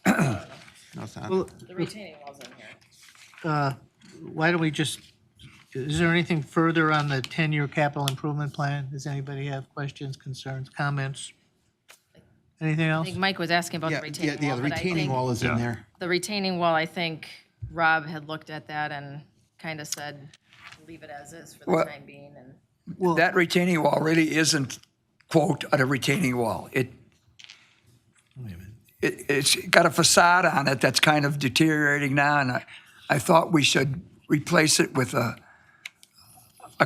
No, it's not. Well, the retaining wall's in here. why don't we just, is there anything further on the 10-year capital improvement plan? Does anybody have questions, concerns, comments? I Anything I else? think Mike was asking about Yeah, the retaining yeah, wall, the but I retaining think wall is in Yeah. there. the retaining wall, I think Rob had looked at that and kind of said, leave it as is for the Well- time being. And That retaining wall really isn't, quote, a retaining wall. It's got a facade on it that's kind of deteriorating now, and I thought we should replace it with a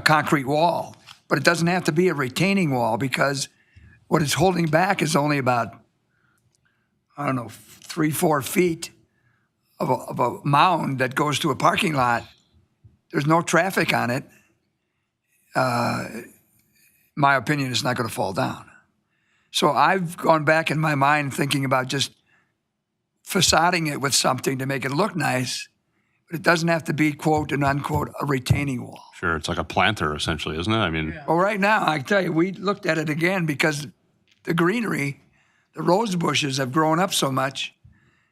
concrete wall. But it doesn't have to be a retaining wall because what it's holding back is only about, I don't know, 3-4 feet of a mound that goes to a parking lot. There's no traffic on it. My opinion, it's not going to fall down. So I've gone back in my mind thinking about just facading it with something to make it look nice, but it doesn't have to be, quote and unquote, a retaining wall. Sure, it's like a planter essentially, isn't it? I mean, Well, right now, I tell you, we looked at it again because the greenery, the rose bushes have grown up so much,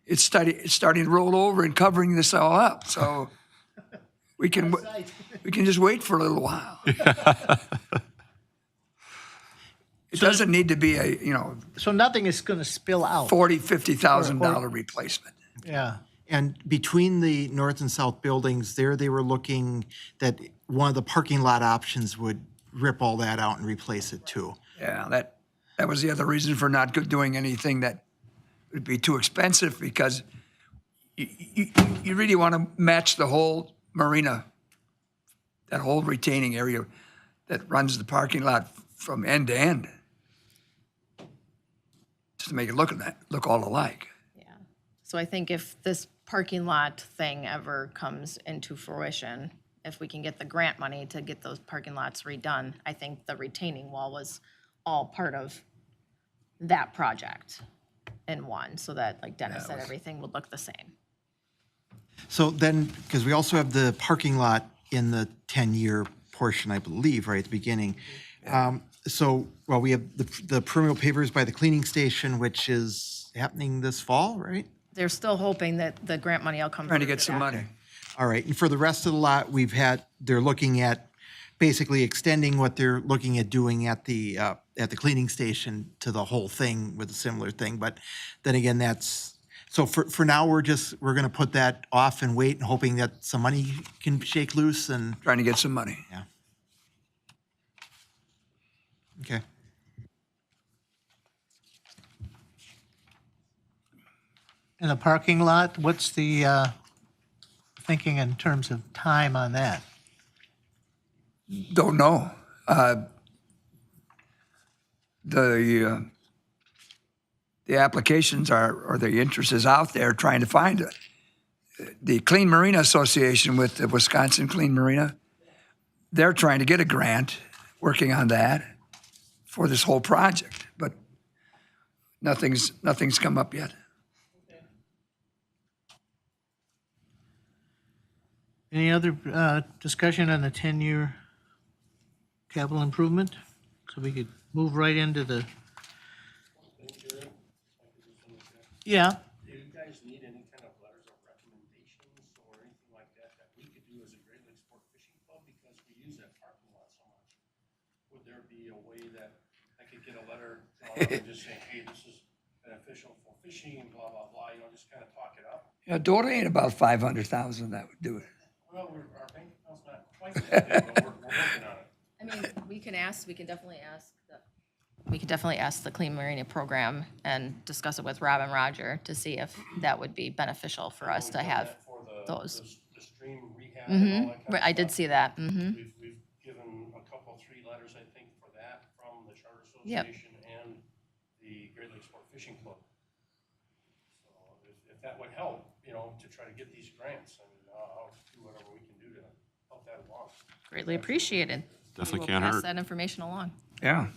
it's starting to roll over and covering this all up. So we can just wait for a little while. It doesn't need to be a, So nothing is going to spill out? $40,000-$50,000 replacement. Yeah. And between the north and south buildings there, they were looking that one of the parking lot options would rip all that out and replace it too. Yeah, that was the other reason for not doing anything that would be too expensive because you really want to match the whole marina, that whole retaining area that runs the parking lot from end to end, just to make it look all alike. so I think if this parking lot thing ever comes into fruition, if we can get the grant money to get those parking lots redone, I think the retaining wall was all part of that project in one, so that, like Dennis said, everything would look the same. So then, because we also have the parking lot in the 10-year portion, I believe, right at the beginning. Well, we have the permeable pavers by the cleaning station, which is happening this fall, right? They're still hoping that the grant money will come. Trying to through get for some that. money. All right, and for the rest of the lot, they're looking at basically extending what they're looking at doing at the cleaning station to the whole thing with a similar thing. But then again, so for now, we're going to put that off and wait and hoping that some money can shake loose and, Trying to get some money. yeah. Okay. In the parking lot, what's the thinking in terms of time on that? Don't know. The applications or the interest is out there trying to find it. The Clean Marina Association with the Wisconsin Clean Marina, they're trying to get a grant, working on that for this whole project, but nothing's come up yet. Any other discussion on the 10-year capital improvement? So we could move right into the. Yeah. Do you guys need any kind of letters of recommendations or anything like that we could do as a Great Lakes Sport Fishing Club because we use that parking lot so much? Would there be a way that I could get a letter drawn up and just say, hey, this is beneficial for fishing and blah, blah, blah, just kind of talk it up? Yeah, Dora ain't about 500,000 that would do it. Well, our bank account's not quite that big, but we're working on it. I mean, we can definitely ask the Clean Marina program and discuss it with Rob and Roger to see if that would be beneficial for us to have For those. the stream rehab and all that kind Right, of I did stuff. see that. We've given a couple, 3 letters, I think, for that from the Charter Yep. Association and the Great Lakes Sport Fishing Club. So if that would help, to try to get these grants, I mean, I'll do whatever we can do to help that along. Greatly appreciated. definitely We'll can't pass hurt. that information along. Yeah.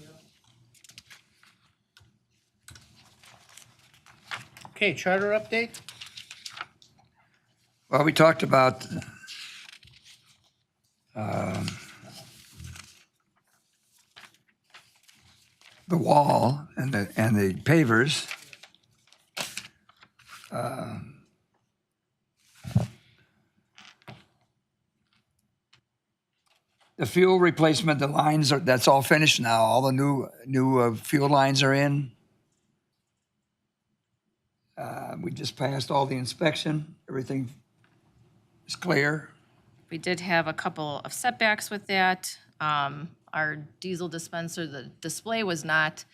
Okay, charter update? Well, we talked about the wall and the pavers. The fuel replacement, the lines that's all finished now. All the new fuel lines are in. We just passed all the inspection. Everything is clear. We did have a couple of setbacks with that. Our diesel dispenser, the display was not,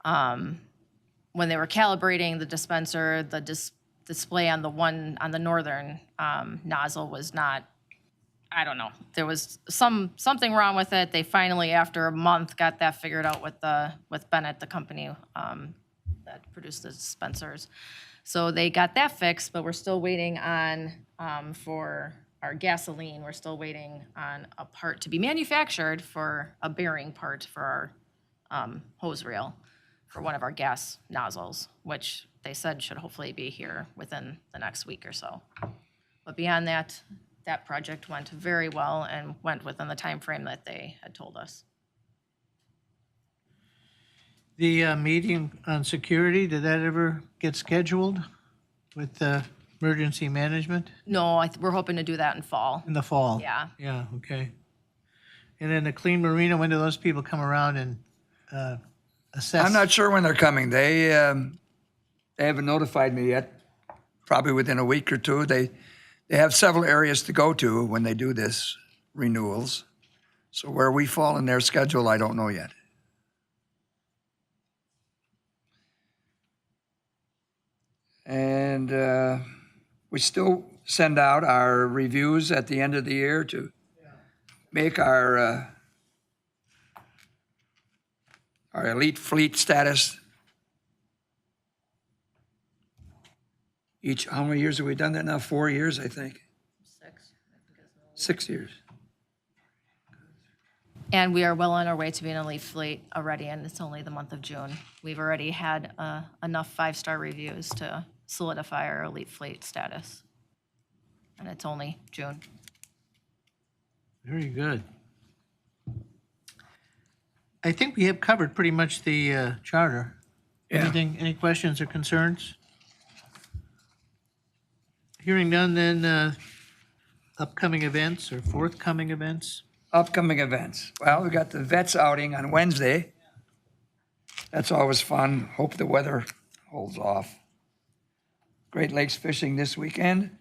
when they were calibrating the dispenser, the display on the northern nozzle was not, I don't know. There was something wrong with it. They finally, after a month, got that figured out with Bennett, the company that produced the dispensers. So they got that fixed, but we're still waiting on, for our gasoline, we're still waiting on a part to be manufactured for a bearing part for our hose reel for one of our gas nozzles, which they said should hopefully be here within the next week or so. But beyond that, that project went very well and went within the time frame that they had told us. The meeting on security, did that ever get scheduled with emergency management No, we're hoping to do that in fall. in the fall? Yeah. Yeah, okay. And then the Clean Marina, when do those people come around and assess? I'm not sure when they're coming. They haven't notified me yet. Probably within a week or two. They have several areas to go to when they do this renewals. So where we fall in their schedule, I don't know yet. And we still send out our reviews at the end of the year to make our elite fleet status. How many years have we done that now? 4 years, I think. 6 years. And we are well on our way to being an elite fleet already, and it's only the month of June. We've already had enough 5-star reviews to solidify our elite fleet status. And it's only June. Very good. I think we have covered pretty much the charter. Yeah. Anything, any questions or concerns? Hearing none, then upcoming events or forthcoming events? Upcoming events. Well, we got the Vets outing on Wednesday. That's always fun. Hope the weather holds off. Great Lakes fishing this weekend.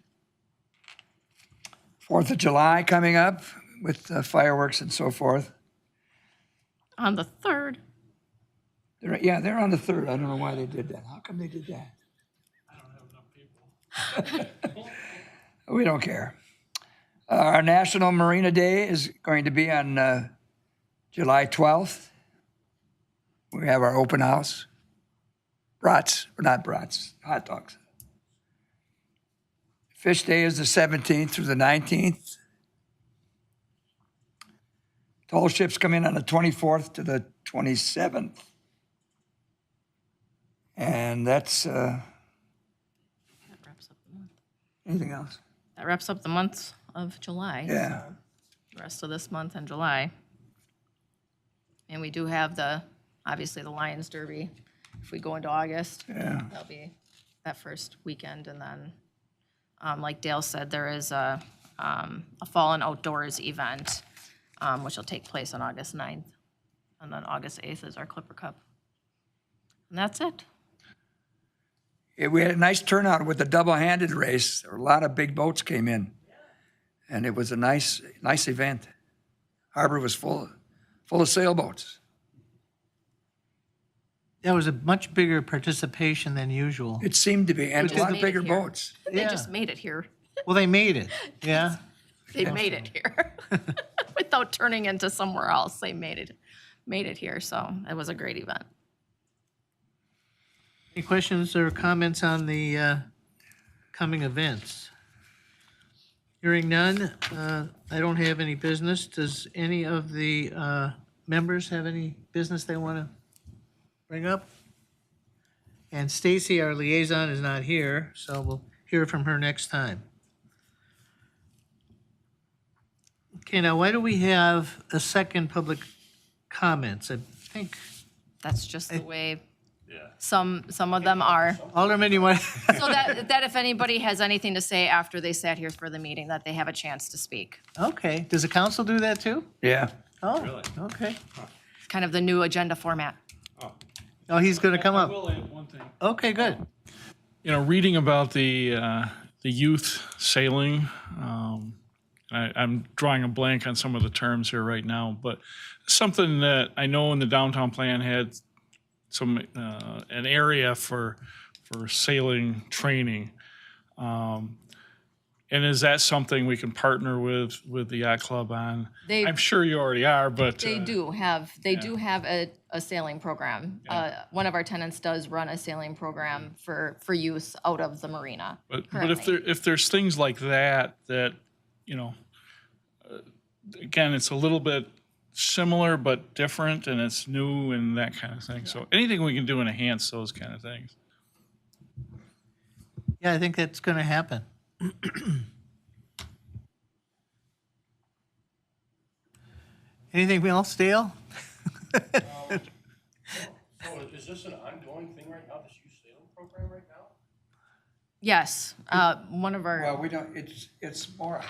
4th of July coming up with fireworks and so forth. On the 3rd. They're on the 3rd. I don't know why they did that. How come they did that? We don't care. Our National Marina Day is going to be on July 12th. We have our open house. Not brats, hot dogs. Fish Day is the 17th through the 19th. Tall ships come in on the 24th to the 27th. And that's, That wraps up the month. anything else? That wraps up the month of July. Yeah. So the rest of this month in July. And we do have obviously the Lions Derby. If we go into August, Yeah. that'll be that first weekend. And then, like Dale said, there is a fall and outdoors event, which will take place on August 9th. And then August 8th is our Clipper Cup. And that's it. Yeah, we had a nice turnout with the double-handed race. A lot of big boats came in, and it was a nice event. Harbor was full of sailboats. That was a much bigger participation than usual. It seemed to be, and a just lot of made it bigger here. boats. They Yeah. just made it here. Well, they made it, yeah. They made it here without turning into somewhere else. They made it here. So it was a great event. Any questions or comments on the coming events? Hearing none, I don't have any business. Does any of the members have any business they want to bring up? And Stacy, our liaison, is not here, so we'll hear from her next time. Okay, now why do we have a second public comments? I think, That's just the way some of them are. Alderman, you want? So that if anybody has anything to say after they sat here for the meeting, that they have a chance to speak. Okay, does the council do that too? Yeah. Oh, okay. It's kind of the new agenda format. Oh, he's going to come I up. will add one thing. Okay, good. reading about the youth sailing, I'm drawing a blank on some of the terms here right now, but something that I know in the downtown plan had some an area for sailing training. And is that something we can partner with the yacht club on? They- I'm sure you already are, but They do have a sailing program. One of our tenants does run a sailing program for use out of the marina. But if currently. if there's things like that, again, it's a little bit similar but different, and it's new and that kind of thing. So anything we can do to enhance those kind of things. Yeah, I think that's going to happen. Anything else, Dale? So is this an ongoing thing right now, this youth sailing program right now? Yes, one of our. Well, we don't, it's more,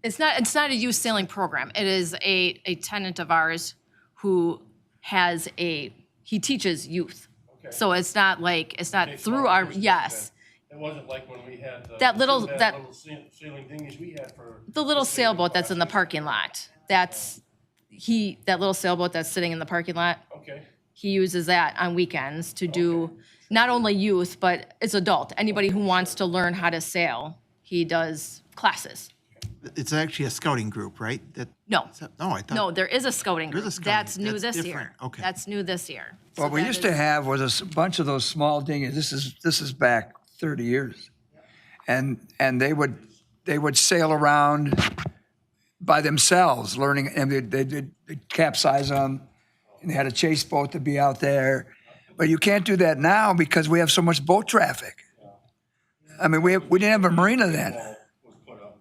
It's not a youth sailing program. It is a tenant of ours who he teaches youth. Okay. So it's not Okay, through so our, it's just yes. It wasn't like when we had That little- little that- sailing dinghies we had for. The little sailboat that's in the parking lot, that little sailboat that's sitting in the parking lot, Okay, he uses that on weekends to do not only youth, but it's adult. Anybody who wants to learn how to sail, he does classes. It's actually a scouting group, right? No, No, I thought. no, there is a scouting There's a group. scouting- That's new that's this year. different. Okay. That's new this year. So what we that used is- to have was a bunch of those small dinghies. This is back 30 years. And they would sail around by themselves, learning, and they'd capsize them, and they had a chase boat to be out there. But you can't do that now because we have so much boat traffic. I mean, we didn't have a marina then. was put up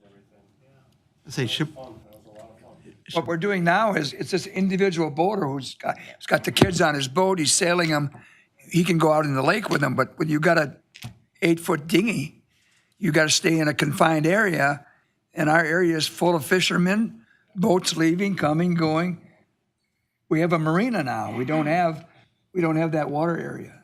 and everything. Say, Ship- Fun, that was a lot of fun. What we're doing now is it's this individual boater who's got the kids on his boat. He's sailing them. He can go out in the lake with them, but when you got a 8-foot dinghy, you got to stay in a confined area, and our area is full of fishermen, boats leaving, coming, going. We have a marina now. We don't have that water area.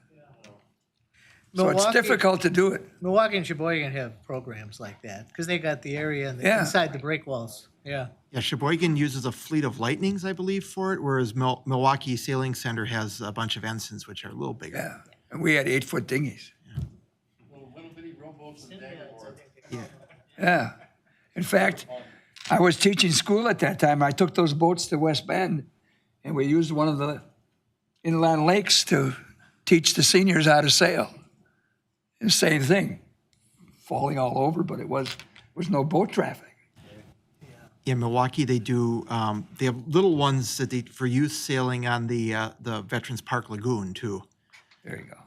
So it's Milwaukee- difficult to do it. Milwaukee and Sheboygan have programs like that because they got the area and Yeah. inside the break walls. Yeah. Yeah, Sheboygan uses a fleet of Lightnings, I believe, for it, whereas Milwaukee Sailing Center has a bunch of ensigns, which are a little bigger. Yeah, and we had 8-foot dinghies. Little bitty rowboats and daggerboard. Yeah. In fact, I was teaching school at that time. I took those boats to West Bend, and we used one of the inland lakes to teach the seniors how to sail. And same thing, falling all over, but it was no boat traffic. In Milwaukee, they do. They have little ones that for youth sailing on the Veterans Park Lagoon too. There you go.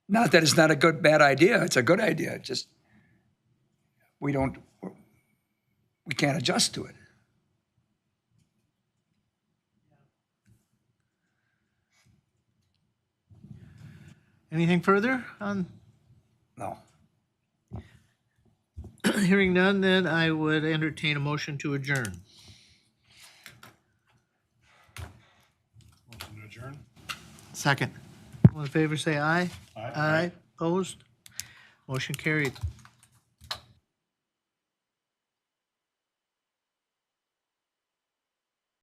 Not that it's not a bad idea. It's a good idea. It's just we can't adjust to it. Anything further on No. hearing none? Then I would entertain a motion to adjourn. Motion to adjourn? Second. All in favor, say aye. Aye. Opposed? Motion carried.